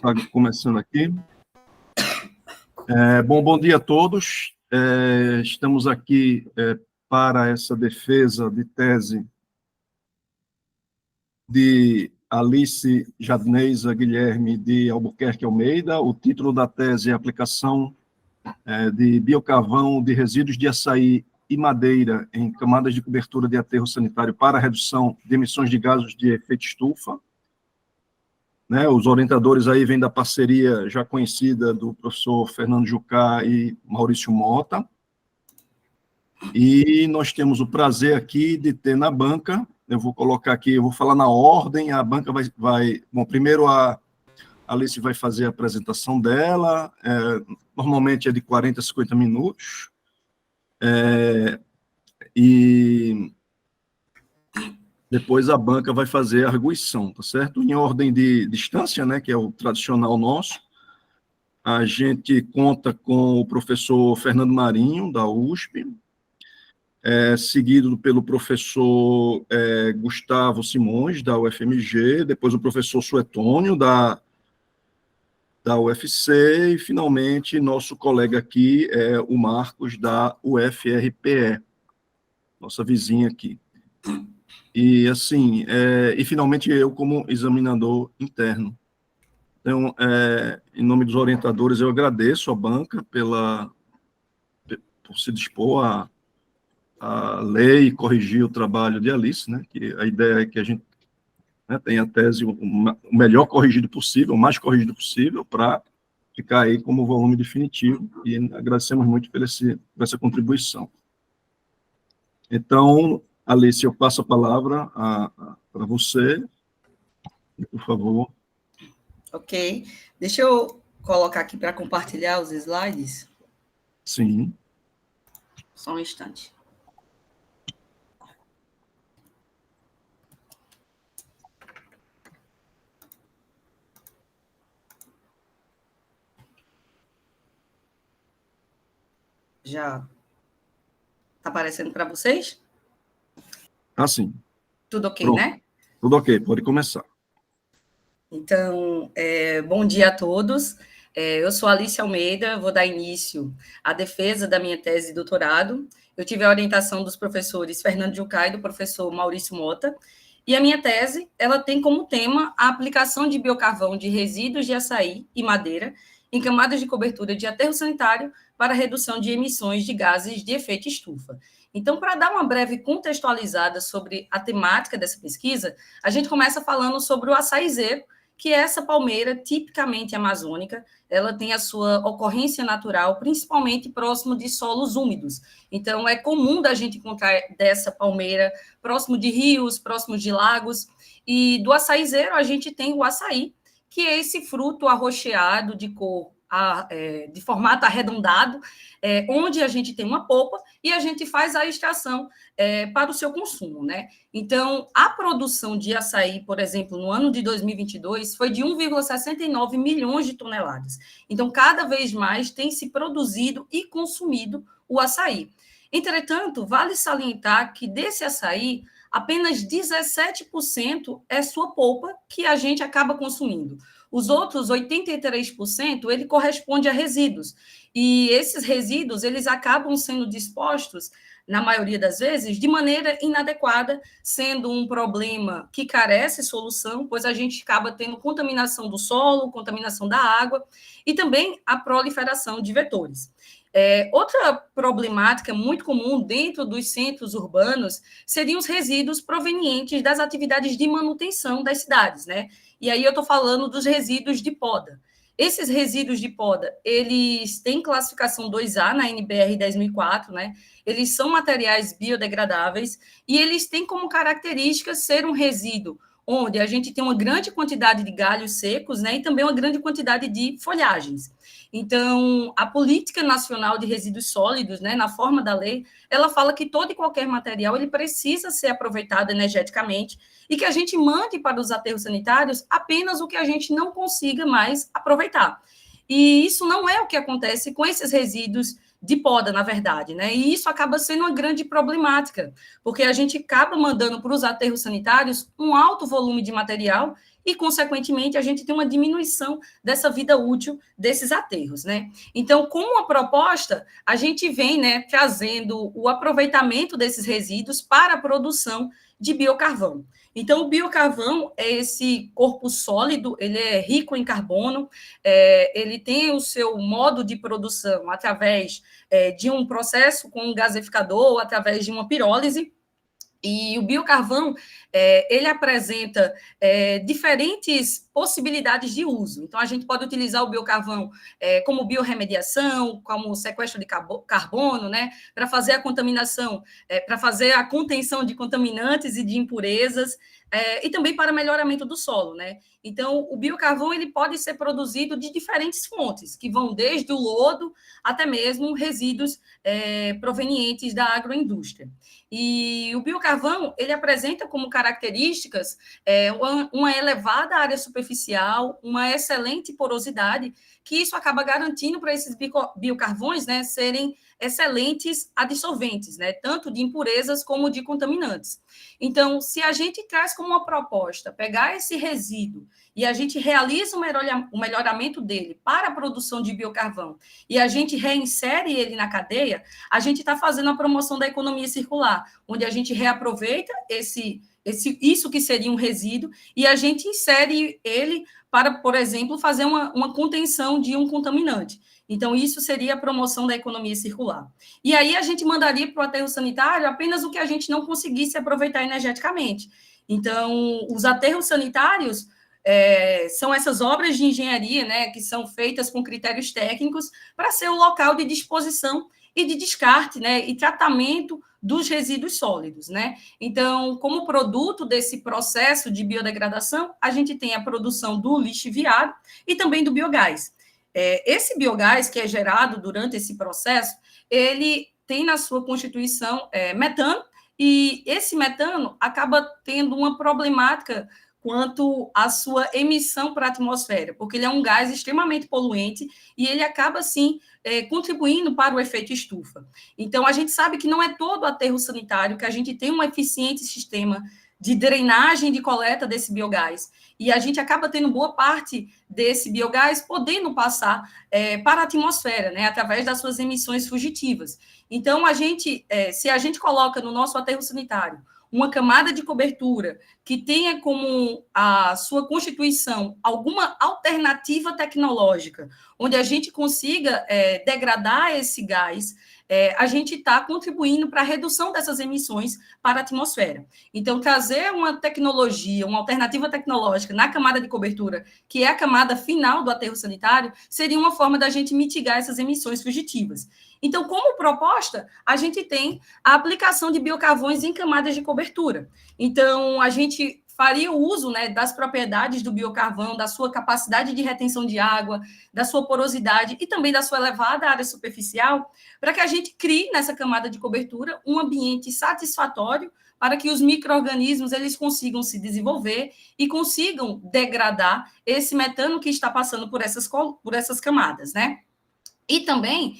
está começando aqui. Bom dia a todos. Estamos aqui para essa defesa de tese de Alice Jadneiza Guilherme de Albuquerque Almeida. O título da tese é Aplicação de biocarvão de resíduos de açaí e madeira em camadas de cobertura de aterro sanitário para redução de emissões de gases de efeito estufa. Os orientadores aí vêm da parceria já conhecida do professor Fernando Jucá e Maurício Mota. E nós temos o prazer aqui de ter na banca, eu vou colocar aqui, eu vou falar na ordem, a banca vai bom, primeiro a Alice vai fazer a apresentação dela, normalmente é de 40 a 50 minutos, e depois a banca vai fazer a arguição, tá certo? Em ordem de distância, né, que é o tradicional nosso, a gente conta com o professor Fernando Marinho, da USP, seguido pelo professor Gustavo Simões, da UFMG, depois o professor Suetônio, da UFC, e, finalmente, nosso colega aqui é o Marcos, da UFRPE, nossa vizinha aqui. E, assim, e finalmente eu como examinador interno. Então, em nome dos orientadores, eu agradeço à banca por se dispor a ler e corrigir o trabalho de Alice, né? Que a ideia é que a gente tenha a tese o melhor corrigido possível, o mais corrigido possível, para ficar aí como volume definitivo, e agradecemos muito por essa contribuição. Então, Alice, eu passo a palavra para você, por favor. Ok. Deixa eu colocar aqui para compartilhar os slides. Sim. Só um instante. Já está aparecendo para vocês? Sim. Tudo ok, Pronto. né? Tudo ok, pode começar. Então, bom dia a todos. Eu sou Alice Almeida, vou dar início à defesa da minha tese de doutorado. Eu tive a orientação dos professores Fernando Jucá e do professor Maurício Mota, e a minha tese ela tem como tema a aplicação de biocarvão de resíduos de açaí e madeira em camadas de cobertura de aterro sanitário para redução de emissões de gases de efeito estufa. Então, para dar uma breve contextualizada sobre a temática dessa pesquisa, a gente começa falando sobre o açaizeiro, que é essa palmeira tipicamente amazônica. Ela tem a sua ocorrência natural, principalmente próximo de solos úmidos. Então, é comum da gente encontrar dessa palmeira próximo de rios, próximos de lagos. E do açaizeiro, a gente tem o açaí, que é esse fruto arroxeado de cor, de formato arredondado, onde a gente tem uma polpa e a gente faz a extração para o seu consumo, né? Então, a produção de açaí, por exemplo, no ano de 2022, foi de 1,69 milhões de toneladas. Então, cada vez mais tem se produzido e consumido o açaí. Entretanto, vale salientar que desse açaí, apenas 17% é sua polpa que a gente acaba consumindo. Os outros 83%, ele corresponde a resíduos. E esses resíduos, eles acabam sendo dispostos, na maioria das vezes, de maneira inadequada, sendo um problema que carece de solução, pois a gente acaba tendo contaminação do solo, contaminação da água e também a proliferação de vetores. Outra problemática muito comum dentro dos centros urbanos seriam os resíduos provenientes das atividades de manutenção das cidades, né? E aí eu estou falando dos resíduos de poda. Esses resíduos de poda, eles têm classificação 2A na NBR 10.004, né? Eles são materiais biodegradáveis e eles têm como característica ser um resíduo onde a gente tem uma grande quantidade de galhos secos, né? E também uma grande quantidade de folhagens. Então, a Política Nacional de Resíduos Sólidos, né, na forma da lei, ela fala que todo e qualquer material ele precisa ser aproveitado energeticamente e que a gente mande para os aterros sanitários apenas o que a gente não consiga mais aproveitar. E isso não é o que acontece com esses resíduos de poda, na verdade, né? E isso acaba sendo uma grande problemática, porque a gente acaba mandando para os aterros sanitários um alto volume de material e, consequentemente, a gente tem uma diminuição dessa vida útil desses aterros, né? Então, com uma proposta, a gente vem, né, trazendo o aproveitamento desses resíduos para a produção de biocarvão. Então, o biocarvão é esse corpo sólido, ele é rico em carbono, ele tem o seu modo de produção através de um processo com um gasificador, através de uma pirólise, e o biocarvão, ele apresenta diferentes possibilidades de uso. Então, a gente pode utilizar o biocarvão como biorremediação, como sequestro de carbono, né, para fazer a contaminação, para fazer a contenção de contaminantes e de impurezas, e também para melhoramento do solo, né? Então, o biocarvão ele pode ser produzido de diferentes fontes, que vão desde o lodo até mesmo resíduos provenientes da agroindústria. E o biocarvão, ele apresenta como características uma elevada área superficial, uma excelente porosidade, que isso acaba garantindo para esses biocarvões, né, serem excelentes adsorventes, né, tanto de impurezas como de contaminantes. Então, se a gente traz como uma proposta pegar esse resíduo e a gente realiza o melhoramento dele para a produção de biocarvão e a gente reinsere ele na cadeia, a gente está fazendo a promoção da economia circular, onde a gente reaproveita isso que seria um resíduo e a gente insere ele para, por exemplo, fazer uma contenção de um contaminante. Então, isso seria a promoção da economia circular. E aí, a gente mandaria para o aterro sanitário apenas o que a gente não conseguisse aproveitar energeticamente. Então, os aterros sanitários são essas obras de engenharia, né, que são feitas com critérios técnicos para ser o local de disposição e de descarte, né, e tratamento dos resíduos sólidos, né? Então, como produto desse processo de biodegradação, a gente tem a produção do lixiviado e também do biogás. Esse biogás que é gerado durante esse processo, ele tem na sua constituição metano, e esse metano acaba tendo uma problemática quanto à sua emissão para a atmosfera, porque ele é um gás extremamente poluente e ele acaba, sim, contribuindo para o efeito estufa. Então, a gente sabe que não é todo aterro sanitário que a gente tem um eficiente sistema de drenagem e de coleta desse biogás, e a gente acaba tendo boa parte desse biogás podendo passar para a atmosfera, né, através das suas emissões fugitivas. Então, se a gente coloca no nosso aterro sanitário uma camada de cobertura que tenha como a sua constituição alguma alternativa tecnológica, onde a gente consiga degradar esse gás, a gente está contribuindo para a redução dessas emissões para a atmosfera. Então, trazer uma tecnologia, uma alternativa tecnológica na camada de cobertura, que é a camada final do aterro sanitário, seria uma forma da gente mitigar essas emissões fugitivas. Então, como proposta, a gente tem a aplicação de biocarvões em camadas de cobertura. Então, a gente faria o uso, né, das propriedades do biocarvão, da sua capacidade de retenção de água, da sua porosidade e também da sua elevada área superficial, para que a gente crie nessa camada de cobertura um ambiente satisfatório para que os micro-organismos eles consigam se desenvolver e consigam degradar esse metano que está passando por essas camadas, né? E também,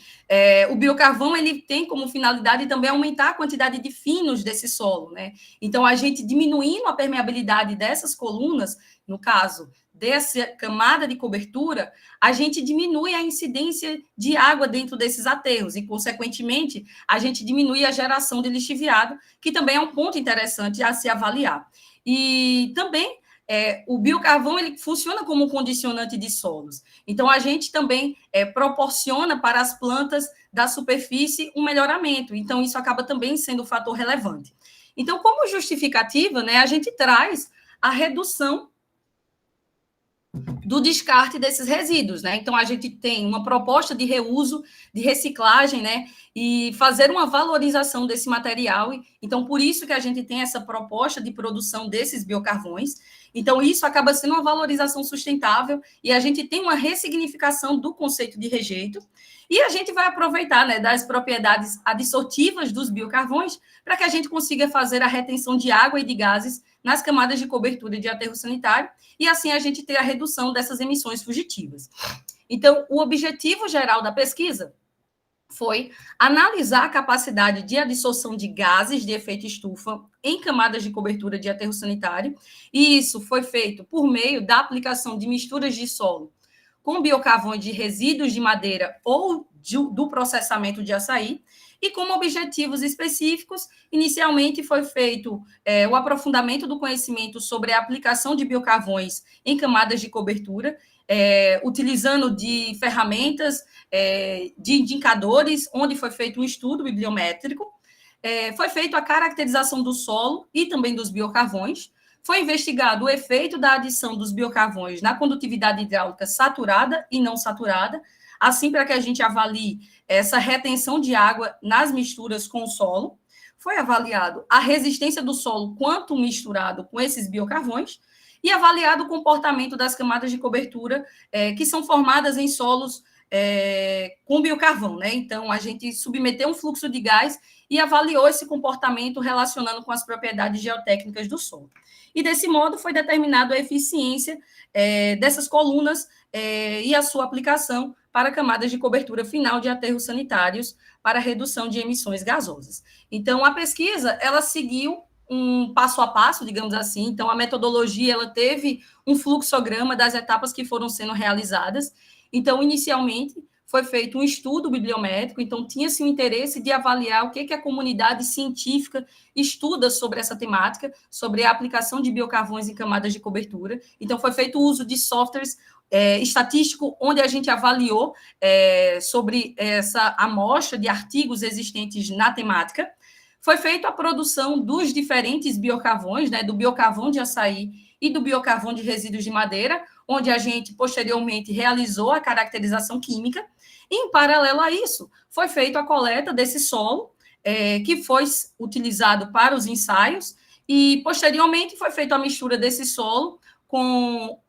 o biocarvão ele tem como finalidade também aumentar a quantidade de finos desse solo, né? Então, a gente diminuindo a permeabilidade dessas colunas, no caso, dessa camada de cobertura, a gente diminui a incidência de água dentro desses aterros e, consequentemente, a gente diminui a geração de lixiviado, que também é um ponto interessante a se avaliar. E também o biocarvão ele funciona como um condicionante de solos. Então, a gente também proporciona para as plantas da superfície um melhoramento. Então, isso acaba também sendo um fator relevante. Então, como justificativa, né, a gente traz a redução do descarte desses resíduos, né? Então, a gente tem uma proposta de reuso, de reciclagem, né? E fazer uma valorização desse material. Então, por isso que a gente tem essa proposta de produção desses biocarvões. Então, isso acaba sendo uma valorização sustentável e a gente tem uma ressignificação do conceito de rejeito. E a gente vai aproveitar, né, das propriedades adsortivas dos biocarvões para que a gente consiga fazer a retenção de água e de gases nas camadas de cobertura de aterro sanitário e assim a gente ter a redução dessas emissões fugitivas. Então, o objetivo geral da pesquisa foi analisar a capacidade de absorção de gases de efeito estufa em camadas de cobertura de aterro sanitário, e isso foi feito por meio da aplicação de misturas de solo com biocarvão de resíduos de madeira ou do processamento de açaí, e como objetivos específicos, inicialmente foi feito o aprofundamento do conhecimento sobre a aplicação de biocarvões em camadas de cobertura, utilizando de ferramentas, de indicadores, onde foi feito um estudo bibliométrico, foi feita a caracterização do solo e também dos biocarvões, foi investigado o efeito da adição dos biocarvões na condutividade hidráulica saturada e não saturada, assim para que a gente avalie essa retenção de água nas misturas com o solo. Foi avaliado a resistência do solo quanto misturado com esses biocarvões e avaliado o comportamento das camadas de cobertura que são formadas em solos com biocarvão, né? Então, a gente submeteu um fluxo de gás e avaliou esse comportamento relacionando com as propriedades geotécnicas do solo. E, desse modo, foi determinado a eficiência dessas colunas e a sua aplicação para camadas de cobertura final de aterros sanitários para redução de emissões gasosas. Então, a pesquisa, ela seguiu um passo a passo, digamos assim. Então, a metodologia, ela teve um fluxograma das etapas que foram sendo realizadas. Então, inicialmente, foi feito um estudo bibliométrico, então tinha-se o interesse de avaliar o que a comunidade científica estuda sobre essa temática, sobre a aplicação de biocarvões em camadas de cobertura. Então, foi feito o uso de softwares estatístico, onde a gente avaliou sobre essa amostra de artigos existentes na temática. Foi feita a produção dos diferentes biocarvões, né, do biocarvão de açaí e do biocarvão de resíduos de madeira, onde a gente, posteriormente, realizou a caracterização química. E, em paralelo a isso, foi feita a coleta desse solo, que foi utilizado para os ensaios, e, posteriormente, foi feita a mistura desse solo com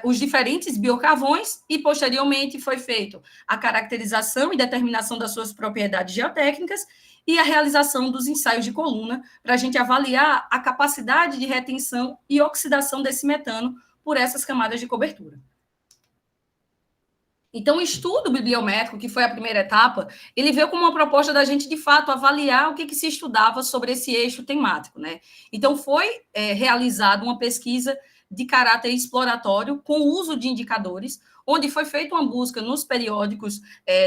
os diferentes biocarvões, e, posteriormente, foi feita a caracterização e determinação das suas propriedades geotécnicas e a realização dos ensaios de coluna, para a gente avaliar a capacidade de retenção e oxidação desse metano por essas camadas de cobertura. Então, o estudo bibliométrico, que foi a primeira etapa, ele veio como uma proposta da gente, de fato, avaliar o que se estudava sobre esse eixo temático, né? Então, foi realizada uma pesquisa de caráter exploratório com o uso de indicadores, onde foi feita uma busca nos periódicos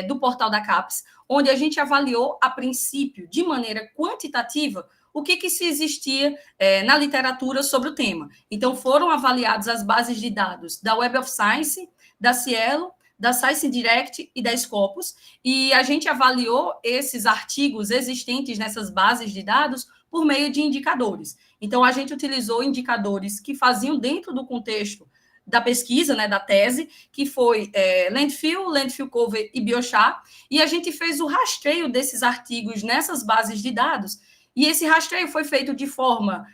do portal da CAPES, onde a gente avaliou, a princípio, de maneira quantitativa, o que se existia na literatura sobre o tema. Então, foram avaliadas as bases de dados da Web of Science, da Cielo, da Science Direct e da Scopus, e a gente avaliou esses artigos existentes nessas bases de dados por meio de indicadores. Então, a gente utilizou indicadores que faziam dentro do contexto da pesquisa, né, da tese, que foi landfill cover e biochar, e a gente fez o rastreio desses artigos nessas bases de dados, e esse rastreio foi feito de forma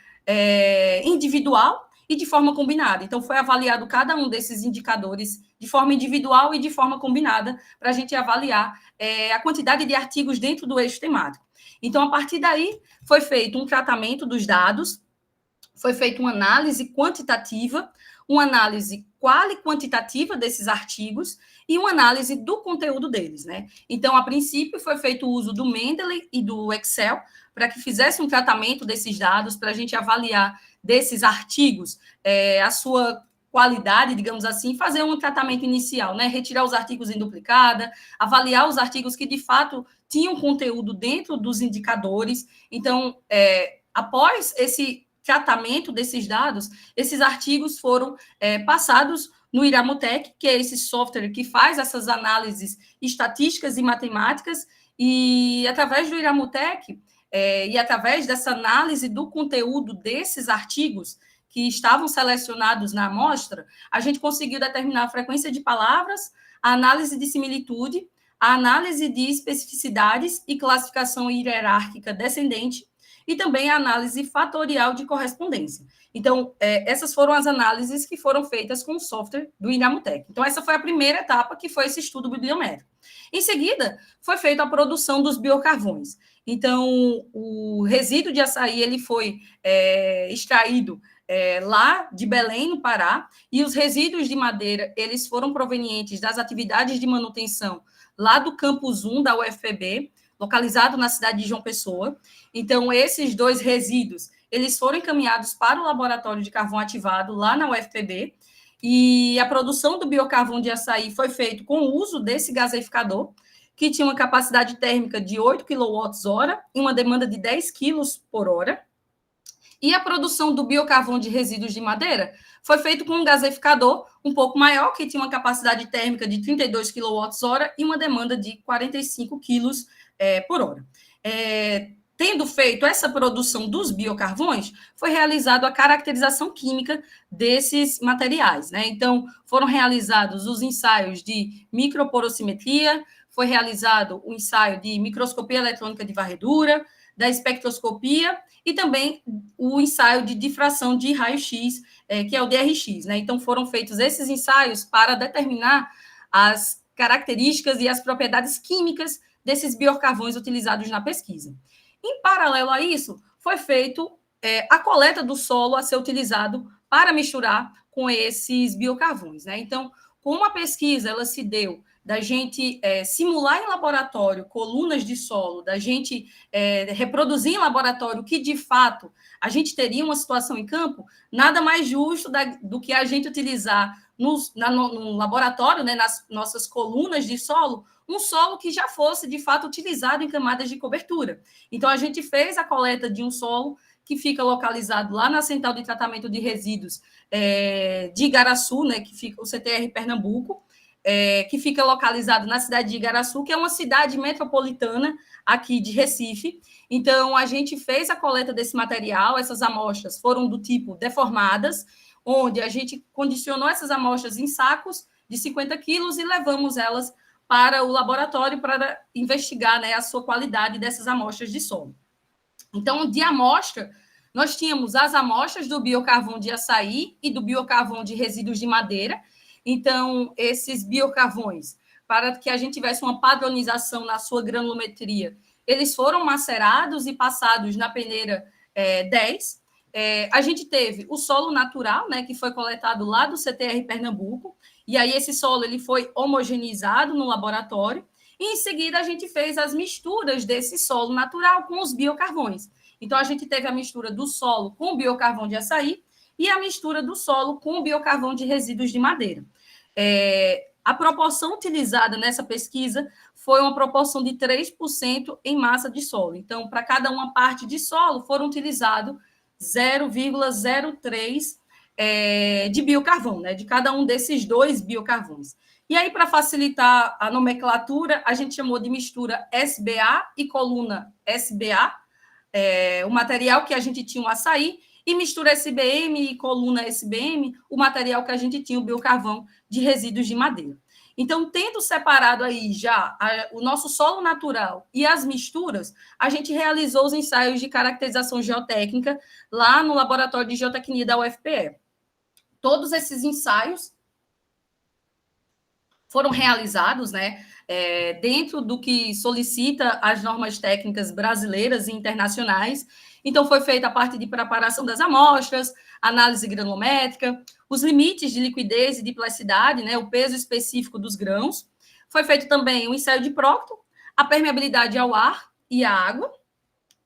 individual e de forma combinada. Então, foi avaliado cada um desses indicadores de forma individual e de forma combinada, para a gente avaliar a quantidade de artigos dentro do eixo temático. Então, a partir daí, foi feito um tratamento dos dados, foi feita uma análise quantitativa, uma análise quali-quantitativa desses artigos e uma análise do conteúdo deles, né? Então, a princípio, foi feito o uso do Mendeley e do Excel para que fizesse um tratamento desses dados, para a gente avaliar desses artigos a sua qualidade, digamos assim, fazer um tratamento inicial, né? Retirar os artigos em duplicada, avaliar os artigos que, de fato, tinham conteúdo dentro dos indicadores. Então, após esse tratamento desses dados, esses artigos foram passados no Iramutec, que é esse software que faz essas análises estatísticas e matemáticas, e através do Iramutec, e através dessa análise do conteúdo desses artigos que estavam selecionados na amostra, a gente conseguiu determinar a frequência de palavras, a análise de similitude, a análise de especificidades e classificação hierárquica descendente, e também a análise fatorial de correspondência. Então, essas foram as análises que foram feitas com o software do Iramutec. Então, essa foi a primeira etapa, que foi esse estudo bibliométrico. Em seguida, foi feita a produção dos biocarvões. Então, o resíduo de açaí ele foi extraído lá de Belém, no Pará, e os resíduos de madeira, eles foram provenientes das atividades de manutenção lá do Campus 1 da UFPB, localizado na cidade de João Pessoa. Então, esses 2 resíduos, eles foram encaminhados para o laboratório de carvão ativado lá na UFPB, e a produção do biocarvão de açaí foi feita com o uso desse gaseificador, que tinha uma capacidade térmica de 8 kWh e uma demanda de 10 kg por hora. E a produção do biocarvão de resíduos de madeira foi feito com um gaseificador um pouco maior, que tinha uma capacidade térmica de 32 kWh e uma demanda de 45 kg por hora. Tendo feito essa produção dos biocarvões, foi realizada a caracterização química desses materiais, né? Então, foram realizados os ensaios de microporossimetria, foi realizado o ensaio de microscopia eletrônica de varredura, da espectroscopia e também o ensaio de difração de raio-x, que é o DRX, né? Então, foram feitos esses ensaios para determinar as características e as propriedades químicas desses biocarvões utilizados na pesquisa. Em paralelo a isso, foi feito a coleta do solo a ser utilizado para misturar com esses biocarvões, né? Então, como a pesquisa ela se deu da gente simular em laboratório colunas de solo, da gente reproduzir em laboratório que, de fato, a gente teria uma situação em campo, nada mais justo do que a gente utilizar no laboratório, né, nas nossas colunas de solo, um solo que já fosse, de fato, utilizado em camadas de cobertura. Então, a gente fez a coleta de um solo que fica localizado lá na Central de Tratamento de Resíduos de Igaraçu, né, que fica o CTR Pernambuco, que fica localizado na cidade de Igaraçu, que é uma cidade metropolitana aqui de Recife. Então, a gente fez a coleta desse material, essas amostras foram do tipo deformadas, onde a gente condicionou essas amostras em sacos de 50 quilos e levamos elas para o laboratório para investigar, né, a sua qualidade dessas amostras de solo. Então, de amostra, nós tínhamos as amostras do biocarvão de açaí e do biocarvão de resíduos de madeira. Então, esses biocarvões, para que a gente tivesse uma padronização na sua granulometria, eles foram macerados e passados na peneira 10. A gente teve o solo natural, né, que foi coletado lá do CTR Pernambuco, e aí esse solo ele foi homogeneizado no laboratório, e em seguida a gente fez as misturas desse solo natural com os biocarvões. Então, a gente teve a mistura do solo com o biocarvão de açaí e a mistura do solo com o biocarvão de resíduos de madeira. A proporção utilizada nessa pesquisa foi uma proporção de 3% em massa de solo. Então, para cada uma parte de solo, foram utilizados 0,03 de biocarvão, né, de cada um desses 2 biocarvões. E aí, para facilitar a nomenclatura, a gente chamou de mistura SBA e coluna SBA, o material que a gente tinha o açaí, e mistura SBM e coluna SBM, o material que a gente tinha o biocarvão de resíduos de madeira. Então, tendo separado aí já o nosso solo natural e as misturas, a gente realizou os ensaios de caracterização geotécnica lá no Laboratório de Geotecnia da UFPE. Todos esses ensaios foram realizados, né, dentro do que solicita as normas técnicas brasileiras e internacionais. Então, foi feita a parte de preparação das amostras, análise granulométrica, os limites de liquidez e de plasticidade, né, o peso específico dos grãos. Foi feito também o ensaio de Proctor, a permeabilidade ao ar e à água,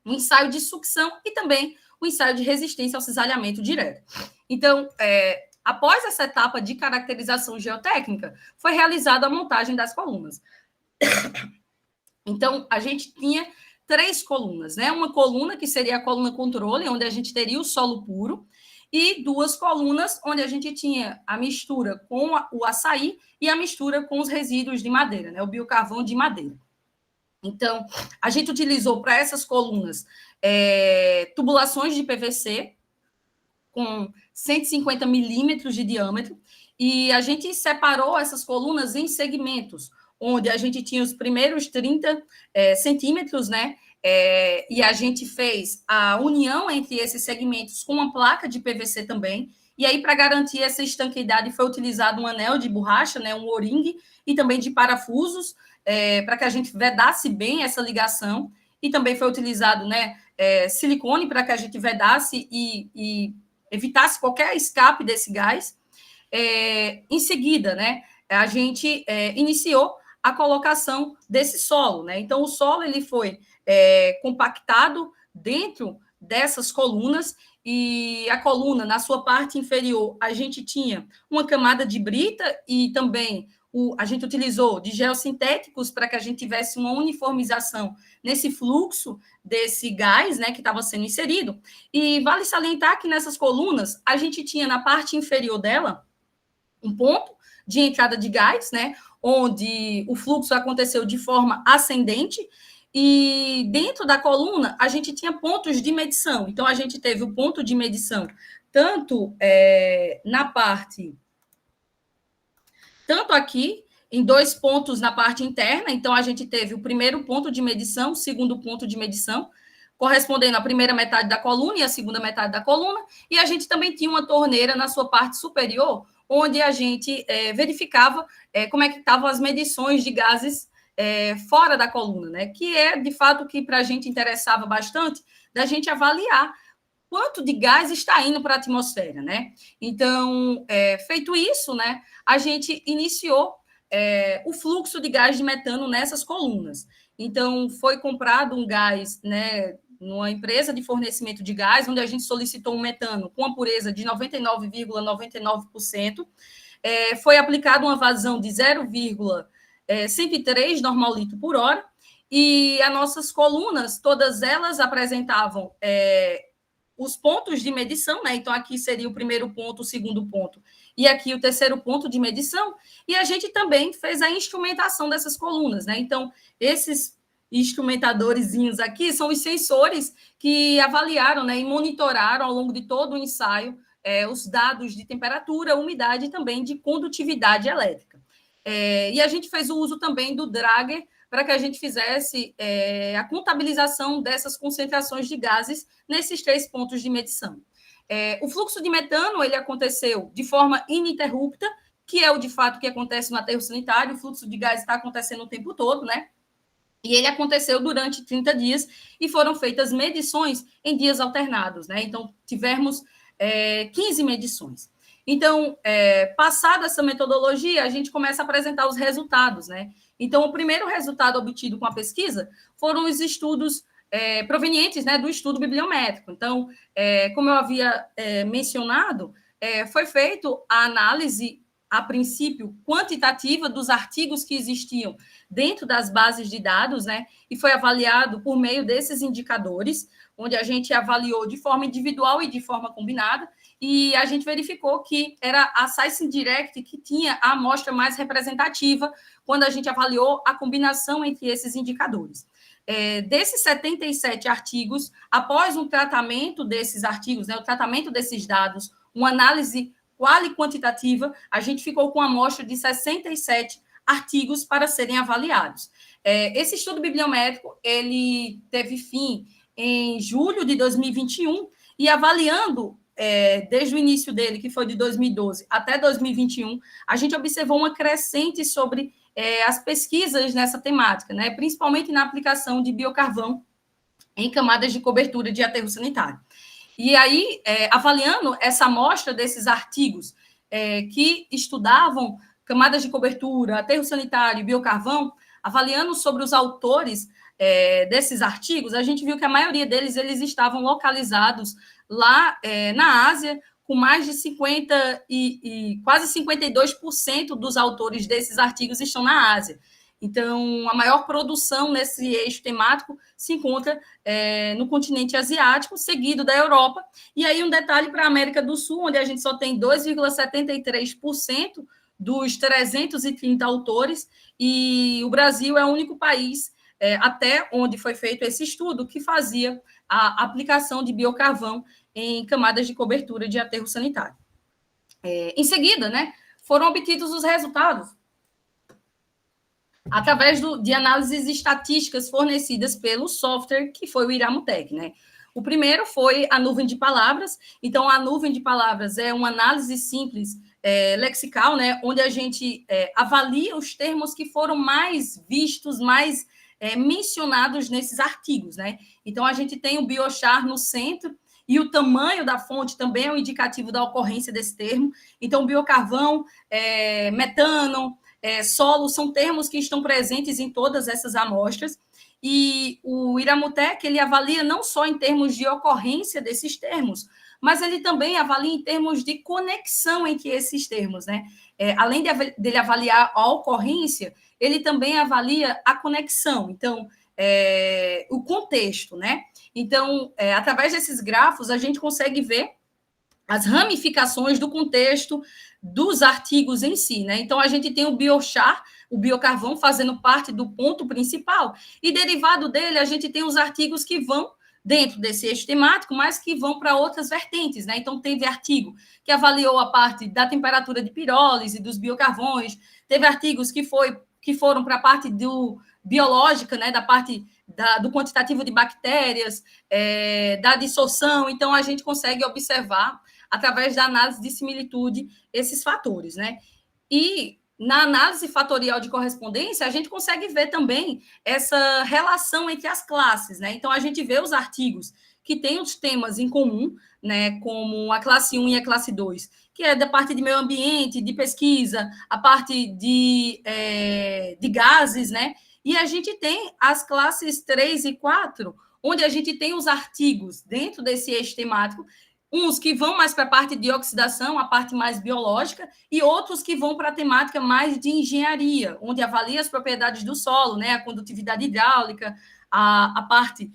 um ensaio de sucção e também o ensaio de resistência ao cisalhamento direto. Então, após essa etapa de caracterização geotécnica, foi realizada a montagem das colunas. Então, a gente tinha 3 colunas, né? Uma coluna que seria a coluna controle, onde a gente teria o solo puro, e 2 colunas onde a gente tinha a mistura com o açaí e a mistura com os resíduos de madeira, né? O biocarvão de madeira. Então, a gente utilizou para essas colunas tubulações de PVC com 150 milímetros de diâmetro, e a gente separou essas colunas em segmentos, onde a gente tinha os primeiros 30 centímetros, né? E a gente fez a união entre esses segmentos com uma placa de PVC também. E aí, para garantir essa estanqueidade, foi utilizado um anel de borracha, né? Um O-ring, e também de parafusos, para que a gente vedasse bem essa ligação. E também foi utilizado, né? Silicone para que a gente vedasse e evitasse qualquer escape desse gás. Em seguida, né, a gente iniciou a colocação desse solo, né? Então, o solo ele foi compactado dentro dessas colunas, e a coluna, na sua parte inferior, a gente tinha uma camada de brita e também a gente utilizou de geossintéticos para que a gente tivesse uma uniformização nesse fluxo desse gás, né, que estava sendo inserido. E vale salientar que nessas colunas, a gente tinha na parte inferior dela um ponto de entrada de gás, né, onde o fluxo aconteceu de forma ascendente, e dentro da coluna a gente tinha pontos de medição. Então, a gente teve o ponto de medição tanto na parte... Tanto aqui, em 2 pontos na parte interna. Então, a gente teve o primeiro ponto de medição, o segundo ponto de medição, correspondendo à primeira metade da coluna e à segunda metade da coluna. E a gente também tinha uma torneira na sua parte superior, onde a gente verificava como é que estavam as medições de gases fora da coluna, né? Que de fato, que para a gente interessava bastante, da gente avaliar quanto de gás está indo para a atmosfera, né? Então, feito isso, né, a gente iniciou o fluxo de gás de metano nessas colunas. Então, foi comprado um gás, né, numa empresa de fornecimento de gás, onde a gente solicitou um metano com a pureza de 99,99%. Foi aplicada uma vazão de 0,103 normal litro por hora, e as nossas colunas, todas elas apresentavam os pontos de medição, né? Então, aqui seria o primeiro ponto, o segundo ponto, e aqui o terceiro ponto de medição, e a gente também fez a instrumentação dessas colunas, né? Então, esses instrumentadorzinhos aqui são os sensores que avaliaram, né, e monitoraram ao longo de todo o ensaio os dados de temperatura, umidade e também de condutividade elétrica. E a gente fez o uso também do Dragger para que a gente fizesse a contabilização dessas concentrações de gases nesses 3 pontos de medição. O fluxo de metano ele aconteceu de forma ininterrupta, que é o de fato que acontece no aterro sanitário. O fluxo de gás está acontecendo o tempo todo, né? E ele aconteceu durante 30 dias e foram feitas medições em dias alternados, né? Então, tivemos 15 medições. Então, passada essa metodologia, a gente começa a apresentar os resultados, né? Então, o primeiro resultado obtido com a pesquisa foram os estudos provenientes, né, do estudo bibliométrico. Então, como eu havia mencionado, foi feito a análise, a princípio, quantitativa dos artigos que existiam dentro das bases de dados, né, e foi avaliado por meio desses indicadores, onde a gente avaliou de forma individual e de forma combinada, e a gente verificou que era a Science Direct que tinha a amostra mais representativa quando a gente avaliou a combinação entre esses indicadores. Desses 77 artigos, após um tratamento desses artigos, né, o tratamento desses dados, uma análise qual e quantitativa, a gente ficou com uma amostra de 67 artigos para serem avaliados. Esse estudo bibliométrico, ele teve fim em julho de 2021, e avaliando desde o início dele, que foi de 2012 até 2021, a gente observou uma crescente sobre as pesquisas nessa temática, né, principalmente na aplicação de biocarvão em camadas de cobertura de aterro sanitário. E aí, avaliando essa amostra desses artigos que estudavam camadas de cobertura, aterro sanitário e biocarvão, avaliando sobre os autores desses artigos, a gente viu que a maioria deles eles estavam localizados lá na Ásia, com mais de 50% e quase 52% dos autores desses artigos estão na Ásia. Então, a maior produção nesse eixo temático se encontra no continente asiático, seguido da Europa. E aí, um detalhe para a América do Sul, onde a gente só tem 2,73% dos 330 autores, e o Brasil é o único país, até onde foi feito esse estudo, que fazia a aplicação de biocarvão em camadas de cobertura de aterro sanitário. Em seguida, né, foram obtidos os resultados através de análises estatísticas fornecidas pelo software que foi o Iramutec, né? O primeiro foi a nuvem de palavras. Então, a nuvem de palavras é uma análise simples lexical, né, onde a gente avalia os termos que foram mais vistos, mais mencionados nesses artigos, né? Então, a gente tem o biochar no centro, e o tamanho da fonte também é um indicativo da ocorrência desse termo. Então, biocarvão, metano, solo, são termos que estão presentes em todas essas amostras, e o Iramutec, ele avalia não só em termos de ocorrência desses termos, mas ele também avalia em termos de conexão entre esses termos, né? Além dele avaliar a ocorrência, ele também avalia a conexão, então, o contexto, né? Então, através desses grafos, a gente consegue ver as ramificações do contexto dos artigos em si, né? Então, a gente tem o biochar, o biocarvão, fazendo parte do ponto principal, e derivado dele, a gente tem os artigos que vão dentro desse eixo temático, mas que vão para outras vertentes, né? Então, teve artigo que avaliou a parte da temperatura de pirólise, dos biocarvões, teve artigos que foram para a parte biológica, né? Da parte do quantitativo de bactérias, da dissorção. Então, a gente consegue observar, através da análise de similitude, esses fatores, né? E na análise fatorial de correspondência, a gente consegue ver também essa relação entre as classes, né? Então, a gente vê os artigos que têm os temas em comum, né? Como a classe 1 e a classe 2, que é da parte de meio ambiente, de pesquisa, a parte de gases, né? E a gente tem as classes 3 e 4, onde a gente tem os artigos dentro desse eixo temático, uns que vão mais para a parte de oxidação, a parte mais biológica, e outros que vão para a temática mais de engenharia, onde avalia as propriedades do solo, né, a condutividade hidráulica, a parte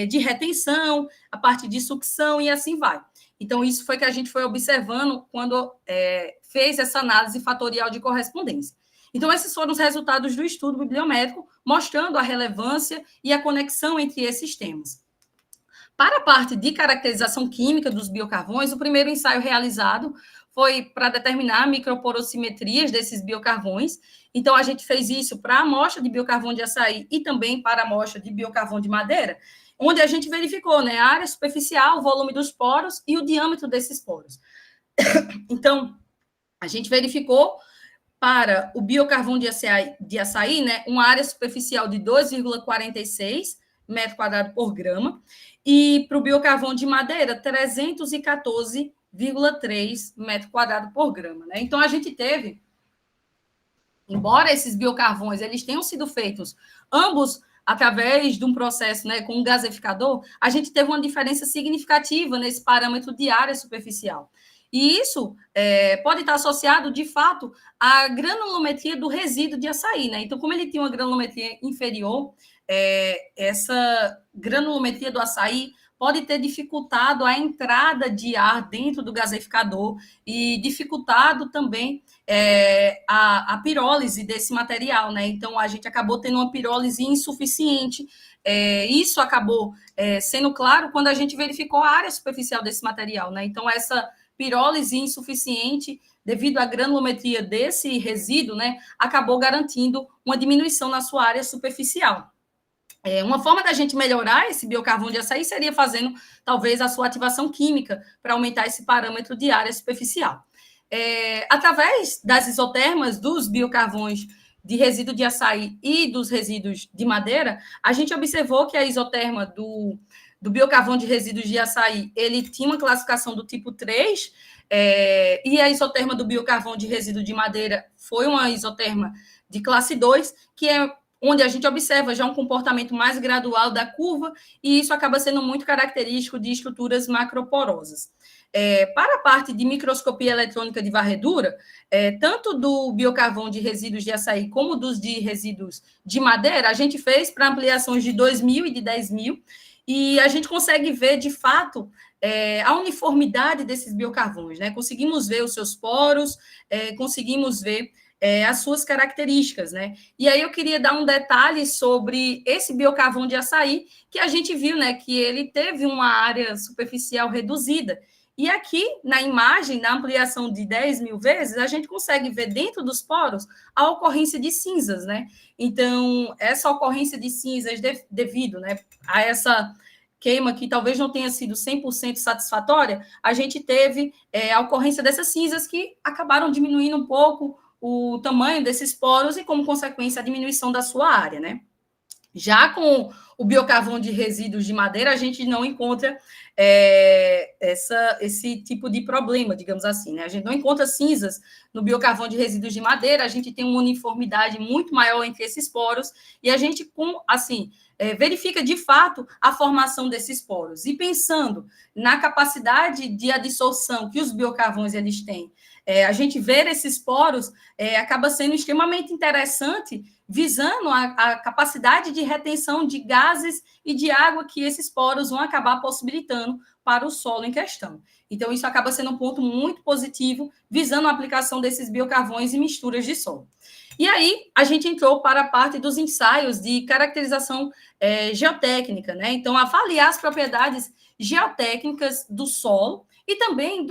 de retenção, a parte de sucção, e assim vai. Então, isso foi que a gente foi observando quando fez essa análise fatorial de correspondência. Então, esses foram os resultados do estudo bibliométrico, mostrando a relevância e a conexão entre esses temas. Para a parte de caracterização química dos biocarvões, o primeiro ensaio realizado foi para determinar microporossimetrias desses biocarvões. Então, a gente fez isso para a amostra de biocarvão de açaí e também para a amostra de biocarvão de madeira, onde a gente verificou, né, a área superficial, o volume dos poros e o diâmetro desses poros. Então, a gente verificou para o biocarvão de açaí, né, uma área superficial de 2,46 metro quadrado por grama, e para o biocarvão de madeira, 314,3 metro quadrado por grama, né? Então, a gente teve, embora esses biocarvões eles tenham sido feitos ambos através de um processo, né, com um gaseificador, a gente teve uma diferença significativa nesse parâmetro de área superficial. E isso pode estar associado, de fato, à granulometria do resíduo de açaí, né? Então, como ele tinha uma granulometria inferior, essa granulometria do açaí pode ter dificultado a entrada de ar dentro do gaseificador e dificultado também a pirólise desse material, né? Então, a gente acabou tendo uma pirólise insuficiente. Isso acabou sendo claro quando a gente verificou a área superficial desse material, né? Então, essa pirólise insuficiente, devido à granulometria desse resíduo, né, acabou garantindo uma diminuição na sua área superficial. Uma forma da gente melhorar esse biocarvão de açaí seria fazendo, talvez, a sua ativação química para aumentar esse parâmetro de área superficial. Através das isotermas dos biocarvões de resíduo de açaí e dos resíduos de madeira, a gente observou que a isoterma do biocarvão de resíduos de açaí, ele tinha uma classificação do tipo 3, e a isoterma do biocarvão de resíduo de madeira foi uma isoterma de classe 2, que é onde a gente observa já um comportamento mais gradual da curva, e isso acaba sendo muito característico de estruturas macroporosas. Para a parte de microscopia eletrônica de varredura, tanto do biocarvão de resíduos de açaí como dos de resíduos de madeira, a gente fez para ampliações de 2.000 e de 10.000, e a gente consegue ver, de fato, a uniformidade desses biocarvões, né? Conseguimos ver os seus poros, conseguimos ver as suas características, né? E aí eu queria dar um detalhe sobre esse biocarvão de açaí, que a gente viu, né, que ele teve uma área superficial reduzida. E aqui, na imagem, na ampliação de 10.000 vezes, a gente consegue ver dentro dos poros a ocorrência de cinzas, né? Então, essa ocorrência de cinzas devido, né, a essa queima que talvez não tenha sido 100% satisfatória, a gente teve a ocorrência dessas cinzas que acabaram diminuindo um pouco o tamanho desses poros e, como consequência, a diminuição da sua área, né? Já com o biocarvão de resíduos de madeira, a gente não encontra esse tipo de problema, digamos assim, né? A gente não encontra cinzas no biocarvão de resíduos de madeira, a gente tem uma uniformidade muito maior entre esses poros, e a gente, verifica de fato a formação desses poros. E pensando na capacidade de adsorção que os biocarvões eles têm, a gente ver esses poros acaba sendo extremamente interessante, visando a capacidade de retenção de gases e de água que esses poros vão acabar possibilitando para o solo em questão. Então, isso acaba sendo um ponto muito positivo, visando a aplicação desses biocarvões e misturas de solo. E aí, a gente entrou para a parte dos ensaios de caracterização geotécnica, né? Então, avaliar as propriedades geotécnicas do solo e também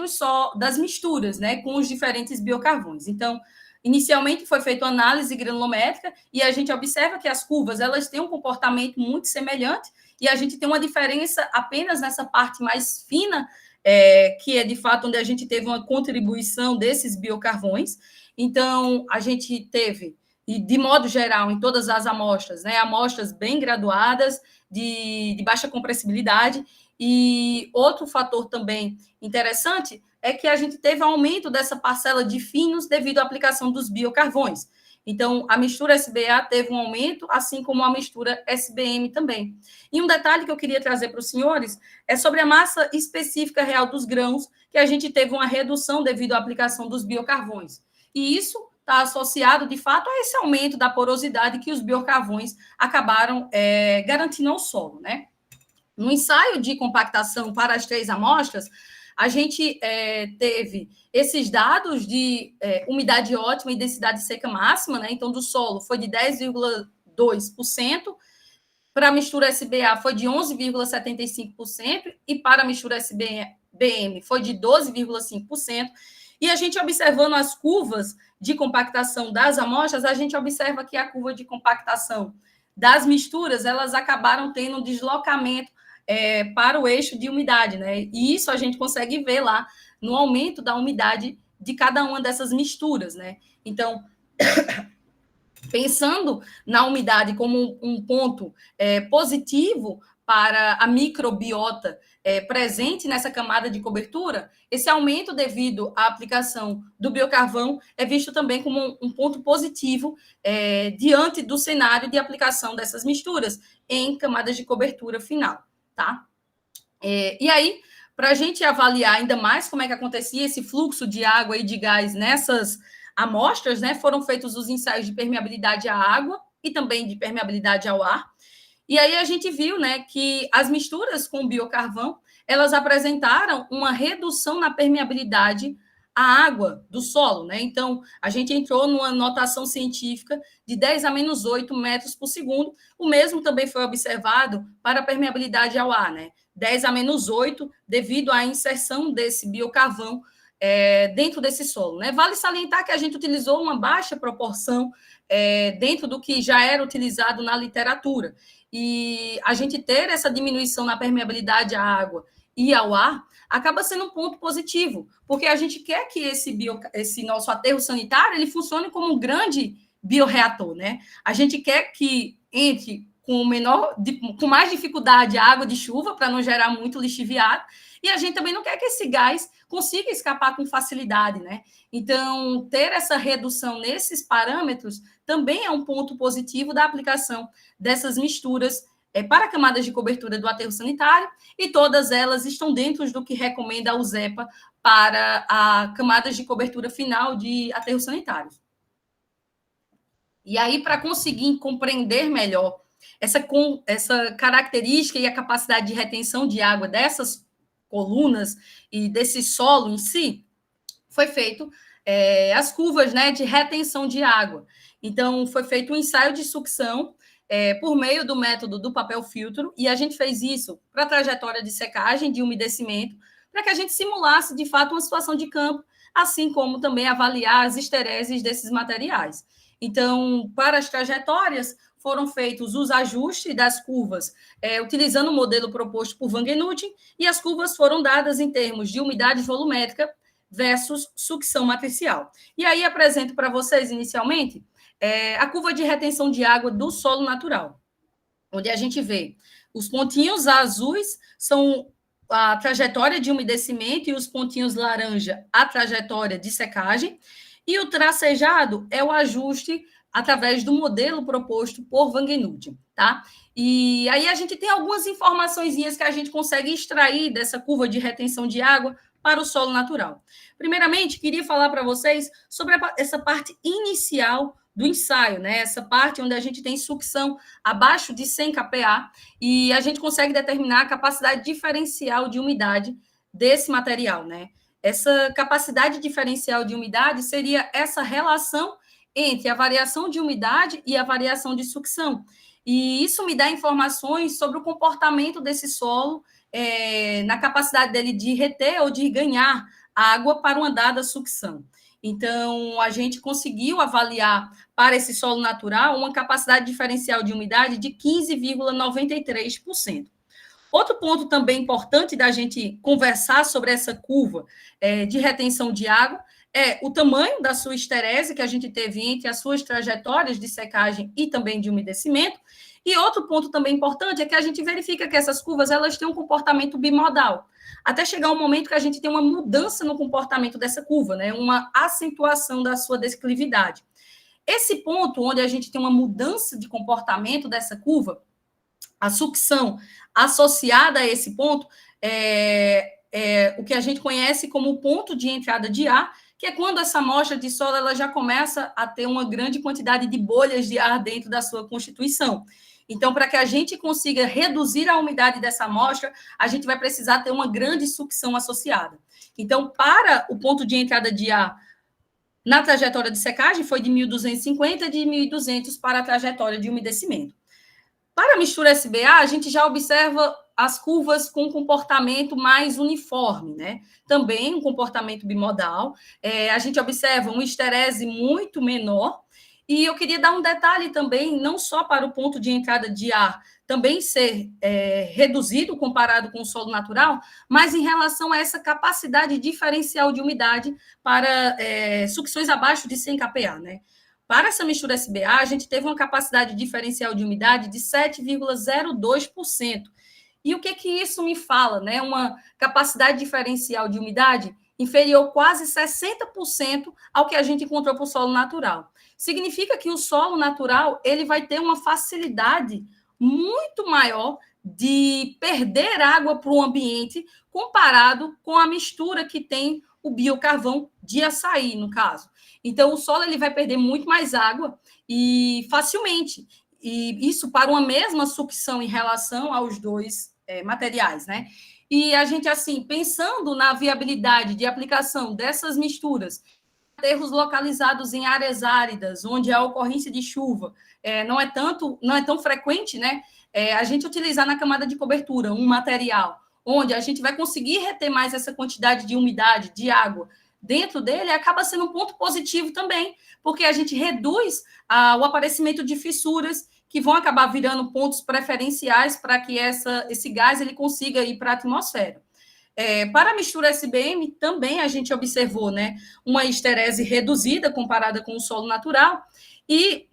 das misturas, né, com os diferentes biocarvões. Então, inicialmente foi feita uma análise granulométrica e a gente observa que as curvas elas têm um comportamento muito semelhante e a gente tem uma diferença apenas nessa parte mais fina, que é de fato onde a gente teve uma contribuição desses biocarvões. Então, a gente teve, e de modo geral, em todas as amostras, né, amostras bem graduadas, de baixa compressibilidade. E outro fator também interessante é que a gente teve aumento dessa parcela de finos devido à aplicação dos biocarvões. Então, a mistura SBA teve um aumento, assim como a mistura SBM também. E um detalhe que eu queria trazer para os senhores é sobre a massa específica real dos grãos, que a gente teve uma redução devido à aplicação dos biocarvões. E isso está associado, de fato, a esse aumento da porosidade que os biocarvões acabaram garantindo ao solo, né? No ensaio de compactação para as 3 amostras, a gente teve esses dados de umidade ótima e densidade seca máxima, né? Então, do solo foi de 10,2%, para a mistura SBA foi de 11,75% e para a mistura SBM foi de 12,5%. E a gente observando as curvas de compactação das amostras, a gente observa que a curva de compactação das misturas, elas acabaram tendo um deslocamento para o eixo de umidade, né? E isso a gente consegue ver lá no aumento da umidade de cada uma dessas misturas, né? Então, pensando na umidade como um ponto positivo para a microbiota presente nessa camada de cobertura, esse aumento devido à aplicação do biocarvão é visto também como um ponto positivo diante do cenário de aplicação dessas misturas em camadas de cobertura final. Tá? E aí, para a gente avaliar ainda mais como é que acontecia esse fluxo de água e de gás nessas amostras, né, foram feitos os ensaios de permeabilidade à água e também de permeabilidade ao ar. E aí a gente viu, né, que as misturas com biocarvão, elas apresentaram uma redução na permeabilidade à água do solo, né? Então, a gente entrou numa notação científica de 10 a menos 8 metros por segundo. O mesmo também foi observado para a permeabilidade ao ar, né? 10 a menos 8, devido à inserção desse biocarvão dentro desse solo, né? Vale salientar que a gente utilizou uma baixa proporção dentro do que já era utilizado na literatura. E a gente ter essa diminuição na permeabilidade à água e ao ar acaba sendo um ponto positivo, porque a gente quer que esse nosso aterro sanitário ele funcione como um grande bioreator, né? A gente quer que entre com mais dificuldade a água de chuva para não gerar muito lixiviado, e a gente também não quer que esse gás consiga escapar com facilidade, né? Então, ter essa redução nesses parâmetros também é um ponto positivo da aplicação dessas misturas para camadas de cobertura do aterro sanitário, e todas elas estão dentro do que recomenda a USEPA para a camadas de cobertura final de aterros sanitários. E aí, para conseguir compreender melhor essa característica e a capacidade de retenção de água dessas colunas e desse solo em si, foi feito as curvas, né, de retenção de água. Então, foi feito um ensaio de sucção por meio do método do papel filtro, e a gente fez isso para a trajetória de secagem, de umedecimento, para que a gente simulasse, de fato, uma situação de campo, assim como também avaliar as estereses desses materiais. Então, para as trajetórias, foram feitos os ajustes das curvas, utilizando o modelo proposto por Wangenutten, e as curvas foram dadas em termos de umidade volumétrica versus sucção matricial. E aí apresento para vocês, inicialmente, a curva de retenção de água do solo natural. onde a gente vê os pontinhos azuis são a trajetória de umedecimento e os pontinhos laranja a trajetória de secagem, e o tracejado é o ajuste através do modelo proposto por Wangenude, tá? E aí a gente tem algumas informaçõezinhas que a gente consegue extrair dessa curva de retenção de água para o solo natural. Primeiramente, queria falar para vocês sobre essa parte inicial do ensaio, né? Essa parte onde a gente tem sucção abaixo de 100 kPa e a gente consegue determinar a capacidade diferencial de umidade desse material, né? Essa capacidade diferencial de umidade seria essa relação entre a variação de umidade e a variação de sucção. E isso me dá informações sobre o comportamento desse solo, na capacidade dele de reter ou de ganhar água para uma dada sucção. Então, a gente conseguiu avaliar para esse solo natural uma capacidade diferencial de umidade de 15,93%. Outro ponto também importante da gente conversar sobre essa curva de retenção de água é o tamanho da sua esterese que a gente teve entre as suas trajetórias de secagem e também de umedecimento. E outro ponto também importante é que a gente verifica que essas curvas elas têm um comportamento bimodal, até chegar um momento que a gente tem uma mudança no comportamento dessa curva, né? Uma acentuação da sua declividade. Esse ponto onde a gente tem uma mudança de comportamento dessa curva, a sucção associada a esse ponto é o que a gente conhece como o ponto de entrada de ar, que é quando essa amostra de solo ela já começa a ter uma grande quantidade de bolhas de ar dentro da sua constituição. Então, para que a gente consiga reduzir a umidade dessa amostra, a gente vai precisar ter uma grande sucção associada. Então, para o ponto de entrada de ar na trajetória de secagem, foi de 1.250 de 1.200 para a trajetória de umedecimento. Para a mistura SBA, a gente já observa as curvas com comportamento mais uniforme, né? Também um comportamento bimodal. A gente observa um esterese muito menor. E eu queria dar um detalhe também, não só para o ponto de entrada de ar também ser reduzido comparado com o solo natural, mas em relação a essa capacidade diferencial de umidade para sucções abaixo de 100 kPa, né? Para essa mistura SBA, a gente teve uma capacidade diferencial de umidade de 7,02%. E o que isso me fala, né? Uma capacidade diferencial de umidade inferior quase 60% ao que a gente encontrou para o solo natural. Significa que o solo natural ele vai ter uma facilidade muito maior de perder água para o ambiente comparado com a mistura que tem o biocarvão de açaí, no caso. Então, o solo ele vai perder muito mais água e facilmente. E isso para uma mesma sucção em relação aos dois materiais, né? E a gente, assim, pensando na viabilidade de aplicação dessas misturas, aterros localizados em áreas áridas, onde a ocorrência de chuva não é tão frequente, né? A gente utilizar na camada de cobertura um material onde a gente vai conseguir reter mais essa quantidade de umidade, de água dentro dele, acaba sendo um ponto positivo também, porque a gente reduz o aparecimento de fissuras que vão acabar virando pontos preferenciais para que esse gás ele consiga ir para a atmosfera. Para a mistura SBM, também a gente observou, né, uma esterese reduzida comparada com o solo natural e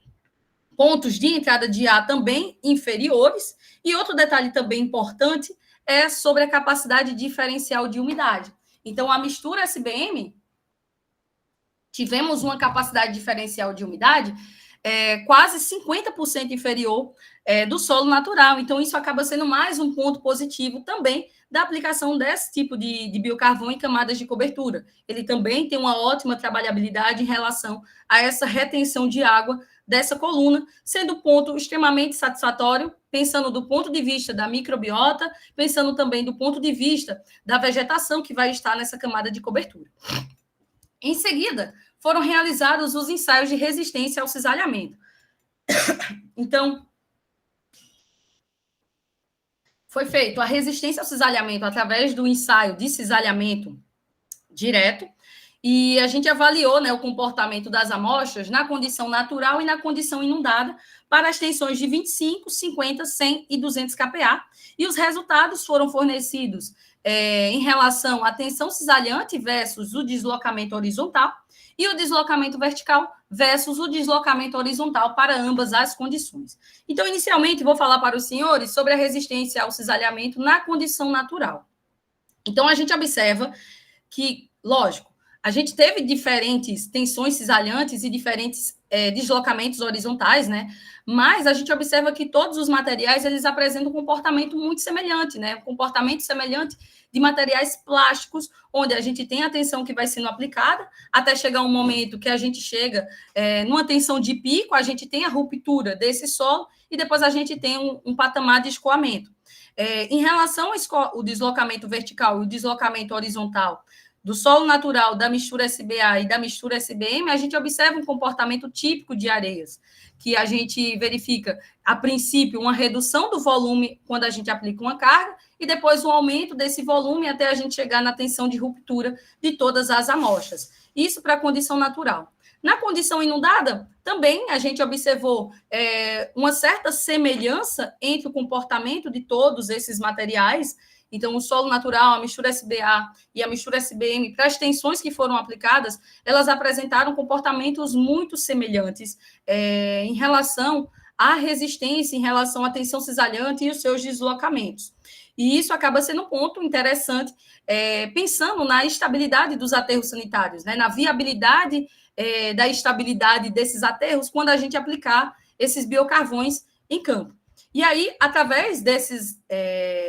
pontos de entrada de ar também inferiores. E outro detalhe também importante é sobre a capacidade diferencial de umidade. Então, a mistura SBM, tivemos uma capacidade diferencial de umidade quase 50% inferior do solo natural. Então, isso acaba sendo mais um ponto positivo também da aplicação desse tipo de biocarvão em camadas de cobertura. Ele também tem uma ótima trabalhabilidade em relação a essa retenção de água dessa coluna, sendo um ponto extremamente satisfatório, pensando do ponto de vista da microbiota, pensando também do ponto de vista da vegetação que vai estar nessa camada de cobertura. Em seguida, foram realizados os ensaios de resistência ao cisalhamento. Então, foi feito a resistência ao cisalhamento através do ensaio de cisalhamento direto, e a gente avaliou, né, o comportamento das amostras na condição natural e na condição inundada para as tensões de 25, 50, 100 e 200 kPa, e os resultados foram fornecidos em relação à tensão cisalhante versus o deslocamento horizontal, e o deslocamento vertical versus o deslocamento horizontal para ambas as condições. Então, inicialmente, vou falar para os senhores sobre a resistência ao cisalhamento na condição natural. Então, a gente observa que, lógico, a gente teve diferentes tensões cisalhantes e diferentes deslocamentos horizontais, né? Mas a gente observa que todos os materiais, eles apresentam um comportamento muito semelhante, né? Um comportamento semelhante de materiais plásticos, onde a gente tem a tensão que vai sendo aplicada, até chegar um momento que a gente chega numa tensão de pico, a gente tem a ruptura desse solo, e depois a gente tem um patamar de escoamento. Em relação ao deslocamento vertical e o deslocamento horizontal do solo natural, da mistura SBA e da mistura SBM, a gente observa um comportamento típico de areias, que a gente verifica, a princípio, uma redução do volume quando a gente aplica uma carga, e depois um aumento desse volume até a gente chegar na tensão de ruptura de todas as amostras. Isso para a condição natural. Na condição inundada, também a gente observou uma certa semelhança entre o comportamento de todos esses materiais. Então, o solo natural, a mistura SBA e a mistura SBM, para as tensões que foram aplicadas, elas apresentaram comportamentos muito semelhantes em relação à resistência, em relação à tensão cisalhante e os seus deslocamentos. E isso acaba sendo um ponto interessante, pensando na estabilidade dos aterros sanitários, né, na viabilidade da estabilidade desses aterros quando a gente aplicar esses biocarvões em campo. E aí, através desses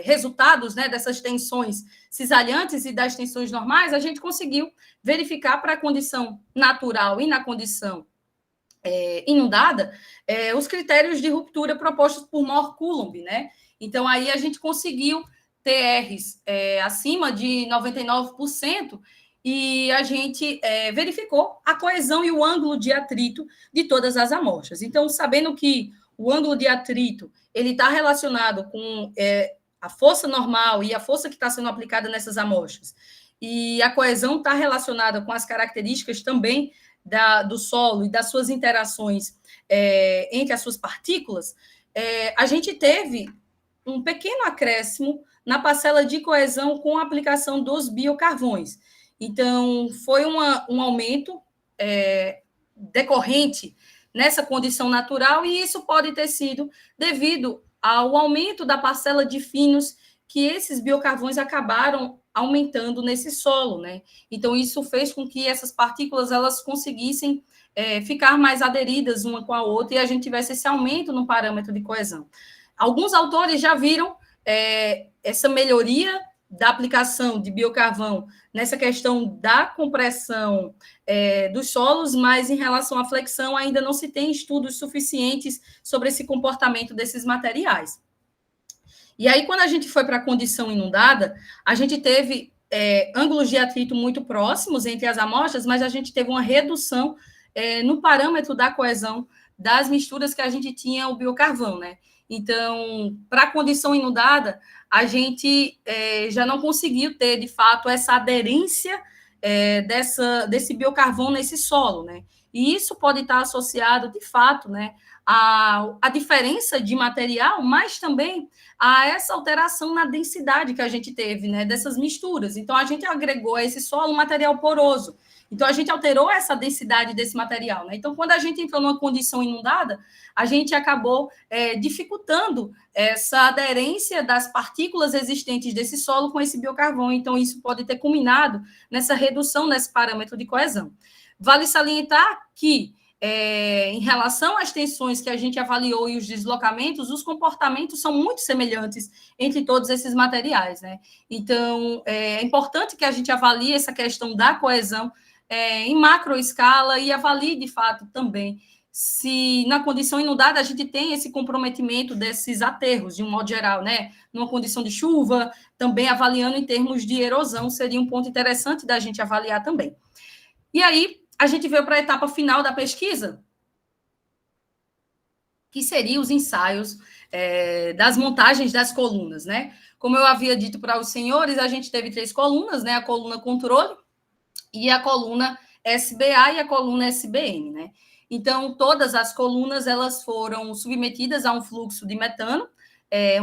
resultados, né, dessas tensões cisalhantes e das tensões normais, a gente conseguiu verificar para a condição natural e na condição inundada os critérios de ruptura propostos por Mohr-Coulomb, né? Então, aí a gente conseguiu TRs acima de 99%, e a gente verificou a coesão e o ângulo de atrito de todas as amostras. Então, sabendo que o ângulo de atrito ele está relacionado com a força normal e a força que está sendo aplicada nessas amostras, e a coesão está relacionada com as características também do solo e das suas interações entre as suas partículas, a gente teve um pequeno acréscimo na parcela de coesão com a aplicação dos biocarvões. Então, foi um aumento decorrente nessa condição natural, e isso pode ter sido devido ao aumento da parcela de finos que esses biocarvões acabaram aumentando nesse solo, né? Então, isso fez com que essas partículas elas conseguissem ficar mais aderidas uma com a outra, e a gente tivesse esse aumento no parâmetro de coesão. Alguns autores já viram essa melhoria da aplicação de biocarvão nessa questão da compressão dos solos, mas em relação à flexão ainda não se tem estudos suficientes sobre esse comportamento desses materiais. E aí, quando a gente foi para a condição inundada, a gente teve ângulos de atrito muito próximos entre as amostras, mas a gente teve uma redução no parâmetro da coesão das misturas que a gente tinha o biocarvão, né? Então, para a condição inundada, a gente já não conseguiu ter, de fato, essa aderência desse biocarvão nesse solo, né? E isso pode estar associado, de fato, né, à diferença de material, mas também a essa alteração na densidade que a gente teve, né, dessas misturas. Então, a gente agregou a esse solo um material poroso. Então, a gente alterou essa densidade desse material, né? Então, quando a gente entrou numa condição inundada, a gente acabou dificultando essa aderência das partículas existentes desse solo com esse biocarvão. Então, isso pode ter culminado nessa redução nesse parâmetro de coesão. Vale salientar que, em relação às tensões que a gente avaliou e os deslocamentos, os comportamentos são muito semelhantes entre todos esses materiais, né? Então, é importante que a gente avalie essa questão da coesão em macroescala e avalie, de fato, também se na condição inundada a gente tem esse comprometimento desses aterros, de um modo geral, né? Numa condição de chuva, também avaliando em termos de erosão, seria um ponto interessante da gente avaliar também. E aí, a gente veio para a etapa final da pesquisa, que seria os ensaios das montagens das colunas, né? Como eu havia dito para os senhores, a gente teve 3 colunas, né? A coluna controle, e a coluna SBA e a coluna SBN, né? Então, todas as colunas, elas foram submetidas a um fluxo de metano,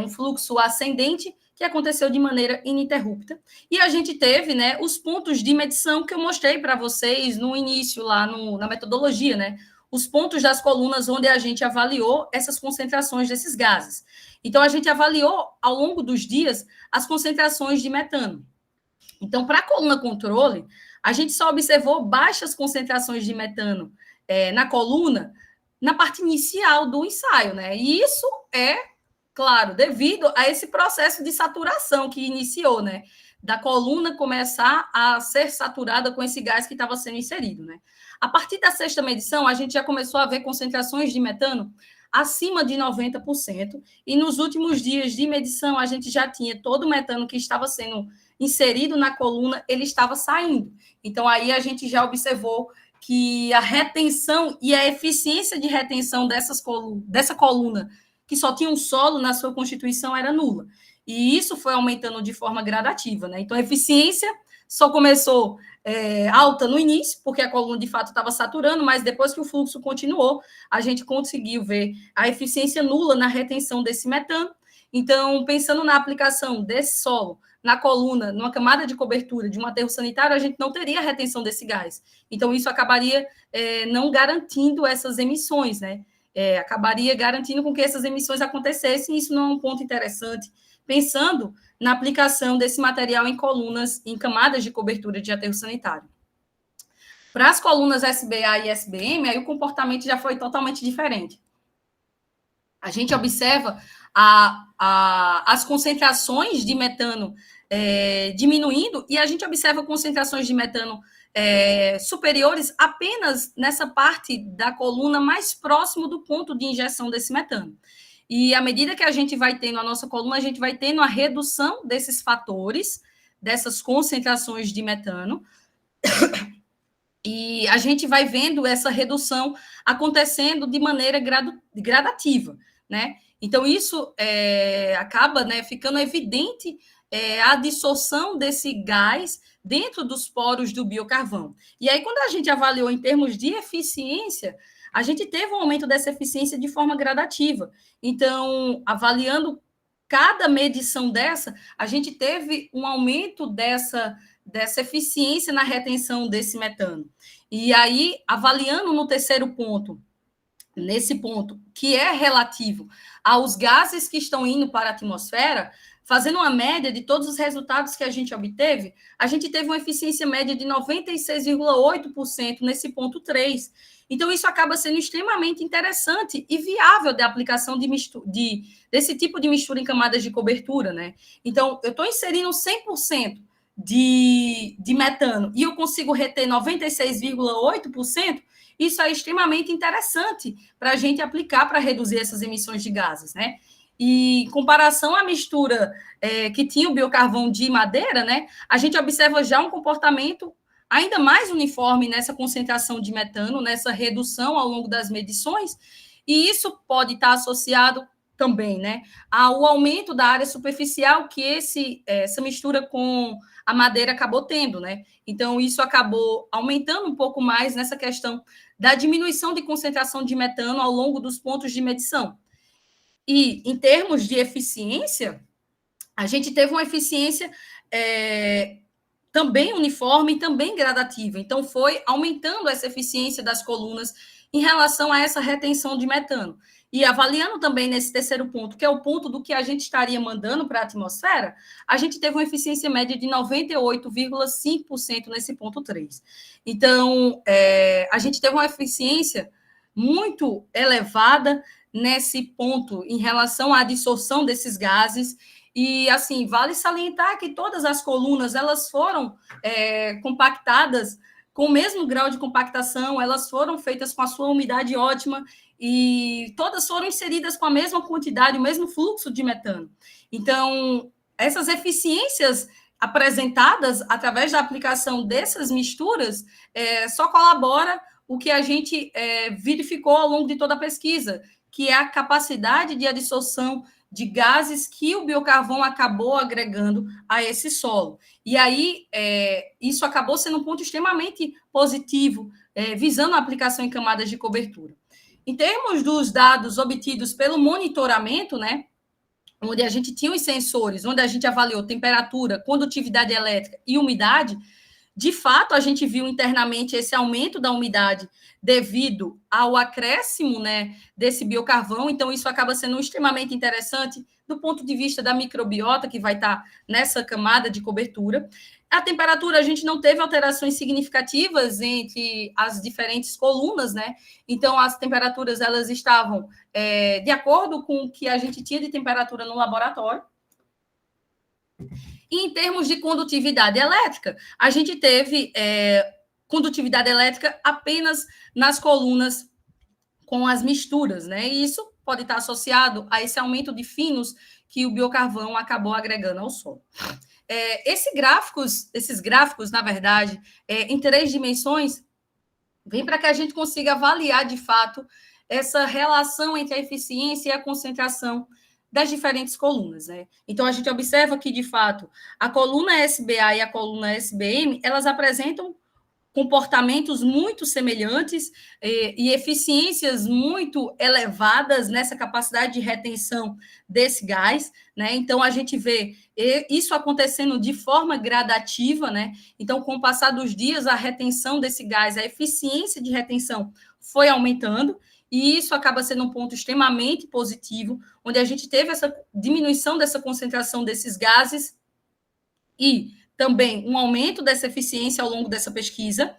um fluxo ascendente, que aconteceu de maneira ininterrupta. E a gente teve, né, os pontos de medição que eu mostrei para vocês no início, lá na metodologia, né? Os pontos das colunas onde a gente avaliou essas concentrações desses gases. Então, a gente avaliou, ao longo dos dias, as concentrações de metano. Então, para a coluna controle, a gente só observou baixas concentrações de metano na coluna na parte inicial do ensaio, né? E isso é, claro, devido a esse processo de saturação que iniciou, né? Da coluna começar a ser saturada com esse gás que estava sendo inserido, né? A partir da sexta medição, a gente já começou a ver concentrações de metano acima de 90%, e nos últimos dias de medição, a gente já tinha todo o metano que estava sendo inserido na coluna, ele estava saindo. Então, aí a gente já observou que a retenção e a eficiência de retenção dessa coluna, que só tinha um solo na sua constituição, era nula. E isso foi aumentando de forma gradativa, né? Então, a eficiência só começou alta no início, porque a coluna, de fato, estava saturando, mas depois que o fluxo continuou, a gente conseguiu ver a eficiência nula na retenção desse metano. Então, pensando na aplicação desse solo na coluna, numa camada de cobertura de um aterro sanitário, a gente não teria retenção desse gás. Então, isso acabaria não garantindo essas emissões, né? Acabaria garantindo com que essas emissões acontecessem, e isso não é um ponto interessante, pensando na aplicação desse material em colunas, em camadas de cobertura de aterro sanitário. Para as colunas SBA e SBM, aí o comportamento já foi totalmente diferente. A gente observa as concentrações de metano diminuindo, e a gente observa concentrações de metano superiores apenas nessa parte da coluna mais próximo do ponto de injeção desse metano. E à medida que a gente vai tendo a nossa coluna, a gente vai tendo a redução desses fatores, dessas concentrações de metano, e a gente vai vendo essa redução acontecendo de maneira gradativa, né? Então, isso acaba, né, ficando evidente a dissolução desse gás dentro dos poros do biocarvão. E aí, quando a gente avaliou em termos de eficiência, a gente teve um aumento dessa eficiência de forma gradativa. Então, avaliando cada medição dessa, a gente teve um aumento dessa eficiência na retenção desse metano. E aí, avaliando no terceiro ponto, nesse ponto, que é relativo aos gases que estão indo para a atmosfera, fazendo uma média de todos os resultados que a gente obteve, a gente teve uma eficiência média de 96,8% nesse ponto 3. Então, isso acaba sendo extremamente interessante e viável de aplicação desse tipo de mistura em camadas de cobertura, né? Então, eu estou inserindo 100% de metano e eu consigo reter 96,8%, isso é extremamente interessante para a gente aplicar para reduzir essas emissões de gases, né? E em comparação à mistura que tinha o biocarvão de madeira, né, a gente observa já um comportamento ainda mais uniforme nessa concentração de metano, nessa redução ao longo das medições, e isso pode estar associado também, né, ao aumento da área superficial que essa mistura com a madeira acabou tendo, né? Então, isso acabou aumentando um pouco mais nessa questão da diminuição de concentração de metano ao longo dos pontos de medição. E, em termos de eficiência, a gente teve uma eficiência também uniforme e também gradativa. Então, foi aumentando essa eficiência das colunas em relação a essa retenção de metano. E avaliando também nesse terceiro ponto, que é o ponto do que a gente estaria mandando para a atmosfera, a gente teve uma eficiência média de 98,5% nesse ponto 3. Então, a gente teve uma eficiência muito elevada nesse ponto em relação à dissorção desses gases. E, assim, vale salientar que todas as colunas, elas foram compactadas com o mesmo grau de compactação, elas foram feitas com a sua umidade ótima e todas foram inseridas com a mesma quantidade, o mesmo fluxo de metano. Então, essas eficiências apresentadas através da aplicação dessas misturas só colabora o que a gente verificou ao longo de toda a pesquisa, que é a capacidade de adsorção de gases que o biocarvão acabou agregando a esse solo. E aí, isso acabou sendo um ponto extremamente positivo, visando a aplicação em camadas de cobertura. Em termos dos dados obtidos pelo monitoramento, né, onde a gente tinha os sensores, onde a gente avaliou temperatura, condutividade elétrica e umidade, de fato, a gente viu internamente esse aumento da umidade devido ao acréscimo, né, desse biocarvão. Então, isso acaba sendo extremamente interessante do ponto de vista da microbiota, que vai estar nessa camada de cobertura. A temperatura, a gente não teve alterações significativas entre as diferentes colunas, né? Então, as temperaturas, elas estavam de acordo com o que a gente tinha de temperatura no laboratório. E em termos de condutividade elétrica, a gente teve condutividade elétrica apenas nas colunas com as misturas, né? E isso pode estar associado a esse aumento de finos que o biocarvão acabou agregando ao solo. Esses gráficos, na verdade, em 3 dimensões, vem para que a gente consiga avaliar, de fato, essa relação entre a eficiência e a concentração das diferentes colunas, né? Então, a gente observa que, de fato, a coluna SBA e a coluna SBM, elas apresentam comportamentos muito semelhantes e eficiências muito elevadas nessa capacidade de retenção desse gás, né? Então, a gente vê isso acontecendo de forma gradativa, né? Então, com o passar dos dias, a retenção desse gás, a eficiência de retenção foi aumentando, e isso acaba sendo um ponto extremamente positivo, onde a gente teve essa diminuição dessa concentração desses gases e também um aumento dessa eficiência ao longo dessa pesquisa.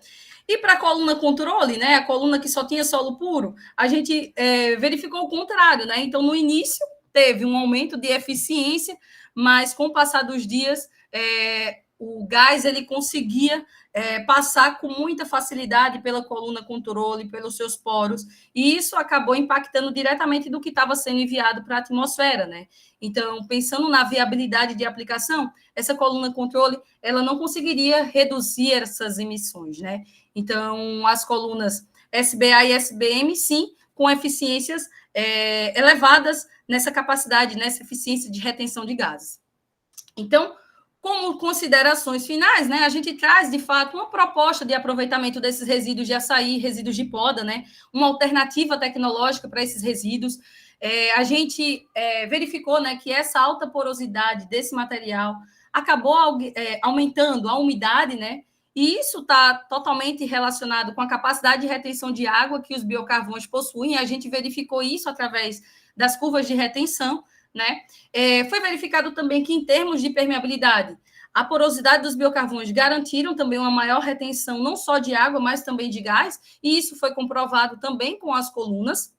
E para a coluna controle, né, a coluna que só tinha solo puro, a gente verificou o contrário, né? Então, no início, teve um aumento de eficiência, mas com o passar dos dias, o gás ele conseguia passar com muita facilidade pela coluna controle, pelos seus poros, e isso acabou impactando diretamente do que estava sendo enviado para a atmosfera, né? Então, pensando na viabilidade de aplicação, essa coluna controle, ela não conseguiria reduzir essas emissões, né? Então, as colunas SBA e SBM, sim, com eficiências elevadas nessa capacidade, nessa eficiência de retenção de gases. Então, como considerações finais, né, a gente traz, de fato, uma proposta de aproveitamento desses resíduos de açaí, resíduos de poda, né, uma alternativa tecnológica para esses resíduos. A gente verificou, né, que essa alta porosidade desse material acabou aumentando a umidade, né, e isso está totalmente relacionado com a capacidade de retenção de água que os biocarvões possuem. A gente verificou isso através das curvas de retenção, né? Foi verificado também que, em termos de permeabilidade, a porosidade dos biocarvões garantiram também uma maior retenção, não só de água, mas também de gás, e isso foi comprovado também com as colunas.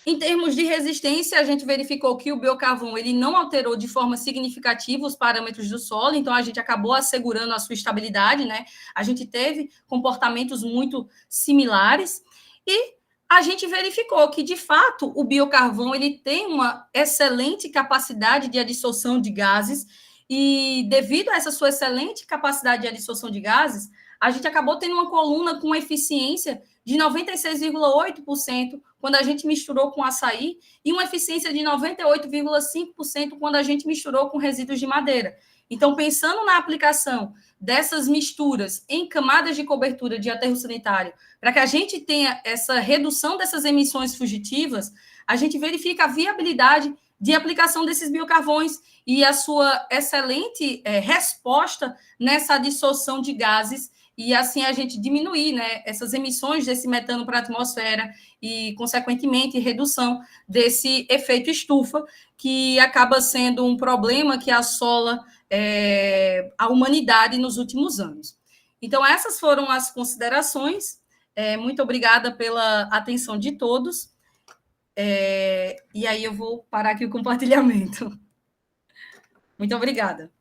Em termos de resistência, a gente verificou que o biocarvão ele não alterou de forma significativa os parâmetros do solo, então a gente acabou assegurando a sua estabilidade, né? A gente teve comportamentos muito similares e a gente verificou que, de fato, o biocarvão ele tem uma excelente capacidade de adsorção de gases e, devido a essa sua excelente capacidade de adsorção de gases, a gente acabou tendo uma coluna com eficiência de 96,8% quando a gente misturou com açaí e uma eficiência de 98,5% quando a gente misturou com resíduos de madeira. Então, pensando na aplicação dessas misturas em camadas de cobertura de aterro sanitário, para que a gente tenha essa redução dessas emissões fugitivas, a gente verifica a viabilidade de aplicação desses biocarvões e a sua excelente resposta nessa adsorção de gases, e assim a gente diminuir, né, essas emissões desse metano para a atmosfera e, consequentemente, redução desse efeito estufa, que acaba sendo um problema que assola a humanidade nos últimos anos. Então, essas foram as considerações. Muito obrigada pela atenção de todos. E aí eu vou parar aqui o compartilhamento. Muito obrigada.